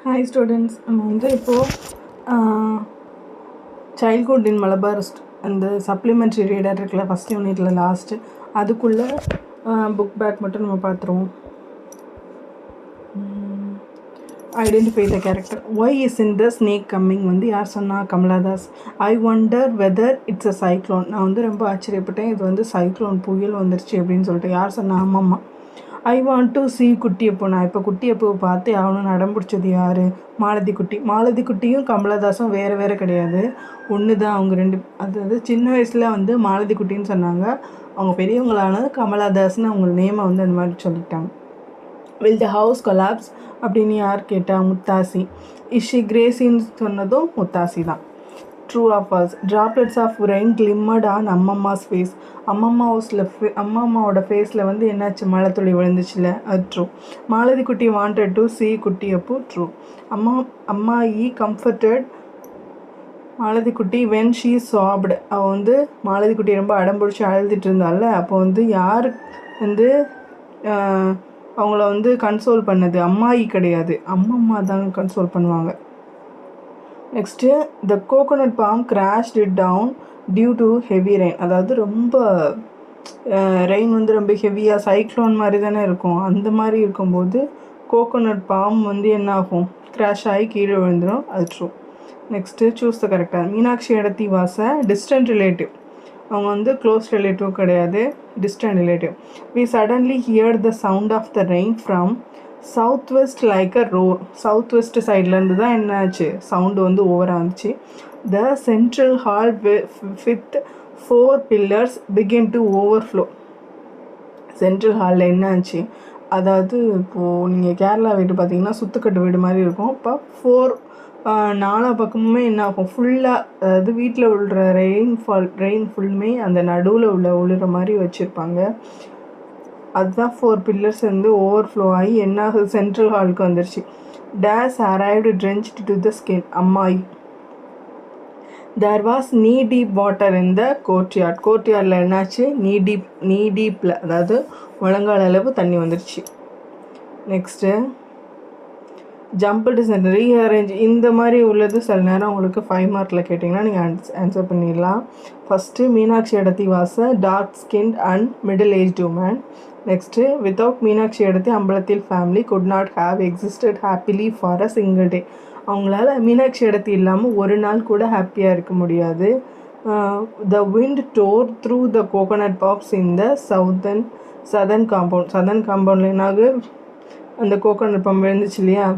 Hi students, நம்ம வந்து இப்போது சைல்ட்ஹுட் இன் மலபாரிஸ்ட் அந்த சப்ளிமெண்ட்ரி ரீடர் இருக்குல்ல, ஃபஸ்ட் யூனிட்டில் லாஸ்ட்டு அதுக்குள்ளே புக் பேக் மட்டும் நம்ம பார்த்துருவோம். Identify the character. Why is in the snake coming வந்து யார் சொன்னா? Kamala Das. I wonder whether it's a cyclone. நான் வந்து ரொம்ப ஆச்சரியப்பட்டேன், இது வந்து சைக்ளோன் புயல் வந்துருச்சு அப்படின்னு சொல்லிட்டு. யார் சொன்னா? அம்மம்மா. I want to see Kuttiyappu. நான் இப்போ குட்டியப்பூவை பார்த்து அவனும் நடம் பிடிச்சது யார்? மாலதி குட்டி. மாலதி குட்டியும் கமலதாசும் வேறு வேறு கிடையாது, ஒன்று தான் அவங்க ரெண்டு. அதாவது சின்ன வயசில் வந்து மாலதி குட்டின்னு சொன்னாங்க, அவங்க பெரியவங்களானது கமலாதாஸ்னு அவங்க நேமை வந்து அந்த மாதிரி சொல்லிட்டாங்க. வில் த ஹவுஸ் கொலாப்ஸ் அப்படின்னு யார் கேட்டா? முத்தாசி. இஷி கிரேசின்னு சொன்னதும் முத்தாசி தான். True or false. Droplets of rain glimmered on Ammamma's face. அம்மம்மாவோட ஃபேஸில் வந்து என்னாச்சு? மழை துளி விழுந்துச்சுல, அது ட்ரூ. மாலதி குட்டி wanted to see Kuttiyappu. True. அம்மா ஈ கம்ஃபர்டட் மாலதி குட்டி வென் ஷீ சாப்டு. அவள் வந்து மாலதி குட்டி ரொம்ப அடம்பிடிச்சி அழுதுட்டு இருந்தால, அப்போ வந்து யார் வந்து அவங்கள வந்து கன்சோல் பண்ணது? அம்மாயி கிடையாது, அம்மம்மா தான் கன்சோல் பண்ணுவாங்க. Next, the coconut palm crashed down due to heavy rain. அதாவது ரொம்ப ரெயின் வந்து ரொம்ப ஹெவியாக சைக்ளோன் மாதிரி தானே இருக்கும், அந்த மாதிரி இருக்கும்போது கோகோனட் பாம் வந்து என்ன ஆகும்? கிராஷ் ஆகி கீழே விழுந்துடும். அது ட்ரூ. நெக்ஸ்ட்டு, சூஸ் த கரெக்டாக. Meenakshi Edathi was a distant relative. அவங்க வந்து க்ளோஸ் ரிலேட்டிவ் கிடையாது, distant relative. We suddenly hear the sound of the rain from south west like a roar. South west சைட்லேருந்து தான் என்னாச்சு? சவுண்டு வந்து ஓவராக இருந்துச்சு. The central hall with 4 pillars begin to overflow. Central ஹாலில் என்னாச்சு? அதாவது இப்போது நீங்கள் கேரளா வீடு பார்த்தீங்கன்னா சுற்றுக்கட்டு வீடு மாதிரி இருக்கும். இப்போ 4 பக்கமுமே என்ன ஆகும்? ஃபுல்லாக, அதாவது வீட்டில் விழுற ரெயின் ஃபுல்லுமே அந்த நடுவில் விழுற மாதிரி வச்சுருப்பாங்க. அதுதான் 4 pillars வந்து ஓவர்ஃப்ளோ ஆகி என்ன ஆகுது? சென்ட்ரல் ஹாலுக்கு வந்துருச்சு. They arrived drenched to the skin. அம்மாயி. There was knee deep water in the courtyard. கோர்ட்யார்டில் என்னாச்சு? நீ டீப்பில், அதாவது முழங்கால் அளவு தண்ணி வந்துருச்சு. Next, jumbled sentence rearrange. இந்த மாதிரி உள்ளது சில நேரம் உங்களுக்கு 5 மார்க்கில் கேட்டிங்கன்னா நீங்கள் ஆன்சர் பண்ணிடலாம். First, Meenakshi Edathi was a dark skinned and middle aged woman. Next, without Meenakshi Edathi அம்பலத்தில் family could not have existed happily for a single day. அவங்களால மீனாட்சி எடத்தி இல்லாமல் ஒரு நாள் கூட ஹாப்பியாக இருக்க முடியாது. The wind tore through the coconut palms in the southern compound. Southern காம்பவுண்டில் என்னாகு? அந்த கோகோனட் பம்ப் விழுந்துச்சு இல்லையா,